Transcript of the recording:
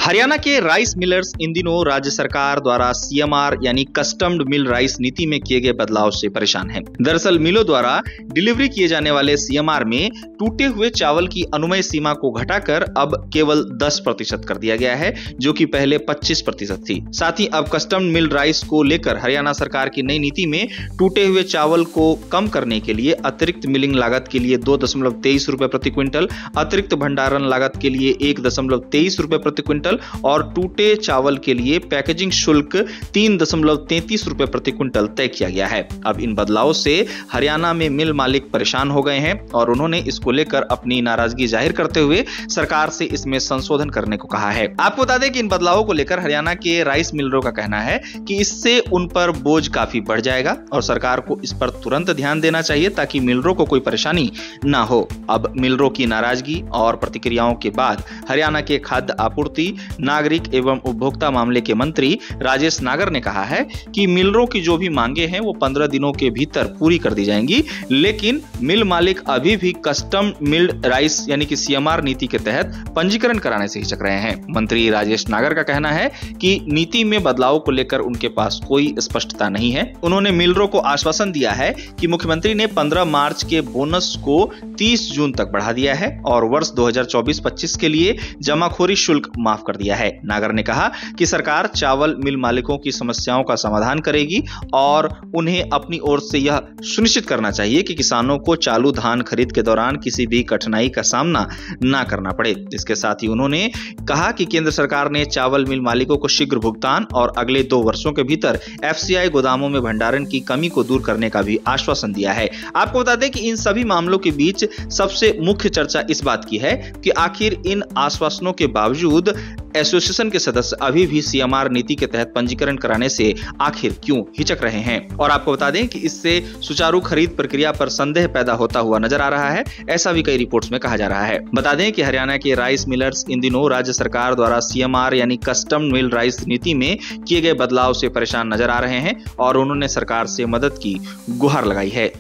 हरियाणा के rice millers इन दिनों राज्य सरकार द्वारा सीएमआर यानी कस्टम्ड मिल राइस नीति में किए गए बदलाव से परेशान हैं। दरअसल मिलों द्वारा डिलीवरी किए जाने वाले सीएमआर में टूटे हुए चावल की अनुमेय सीमा को घटाकर अब केवल 10% कर दिया गया है, जो कि पहले 25% थी। साथ ही अब कस्टम्ड मिल राइस को लेकर हरियाणा सरकार की नई नीति में टूटे हुए चावल को कम करने के लिए अतिरिक्त मिलिंग लागत के लिए 2.23 रुपए प्रति क्विंटल, अतिरिक्त भंडारण लागत के लिए 1.23 रुपए प्रति क्विंटल और टूटे चावल के लिए पैकेजिंग शुल्क 3.33 रुपए प्रति क्विंटल तय किया गया है। अब इन बदलावों से हरियाणा में मिल मालिक परेशान हो गए हैं और उन्होंने इसको लेकर अपनी नाराजगी जाहिर करते हुए सरकार से इसमें संशोधन करने को कहा है। आपको बता दें कि इन बदलावों को लेकर हरियाणा के राइस मिलरों का कहना है कि इससे उन पर बोझ काफी बढ़ जाएगा और सरकार को इस पर तुरंत ध्यान देना चाहिए ताकि मिलरों को कोई परेशानी ना हो। अब मिलरों की नाराजगी और प्रतिक्रियाओं के बाद हरियाणा के खाद्य आपूर्ति, नागरिक एवं उपभोक्ता मामले के मंत्री राजेश नागर ने कहा है कि मिलरों की जो भी मांगे हैं वो 15 दिनों के भीतर पूरी कर दी जाएंगी, लेकिन मिल मालिक अभी भी कस्टम मिल्ड राइस यानी कि सीएमआर नीति के तहत पंजीकरण कराने से हिचक रहे हैं। मंत्री राजेश नागर का कहना है कि नीति में बदलाव को लेकर उनके पास कोई स्पष्टता नहीं है। उन्होंने मिलरों को आश्वासन दिया है कि मुख्यमंत्री ने 15 मार्च के बोनस को 30 जून तक बढ़ा दिया है और वर्ष 2024-25 के लिए जमाखोरी शुल्क माफ कर दिया है। नागर ने कहा कि सरकार चावल मिल मालिकों की समस्याओं का समाधान करेगी और उन्हें अपनी ओर से यह सुनिश्चित करना चाहिए कि किसानों को चालू धान खरीद के दौरान किसी भी कठिनाई का सामना ना करना पड़े। इसके साथ ही उन्होंने कहा कि केंद्र सरकार ने चावल मिल मालिकों को शीघ्र भुगतान और अगले 2 वर्षों के भीतर एफसीआई गोदामों में भंडारण की कमी को दूर करने का भी आश्वासन दिया है। आपको बता दें कि इन सभी मामलों के बीच सबसे मुख्य चर्चा इस बात की है कि आखिर इन आश्वासनों के बावजूद एसोसिएशन के सदस्य अभी भी सीएमआर नीति के तहत पंजीकरण कराने से आखिर क्यों हिचक रहे हैं। और आपको बता दें कि इससे सुचारू खरीद प्रक्रिया पर संदेह पैदा होता हुआ नजर आ रहा है, ऐसा भी कई रिपोर्ट्स में कहा जा रहा है। बता दें कि हरियाणा के राइस मिलर्स इन दिनों राज्य सरकार द्वारा सीएमआर यानी कस्टम मिल राइस नीति में किए गए बदलाव से परेशान नजर आ रहे हैं और उन्होंने सरकार से मदद की गुहार लगाई है।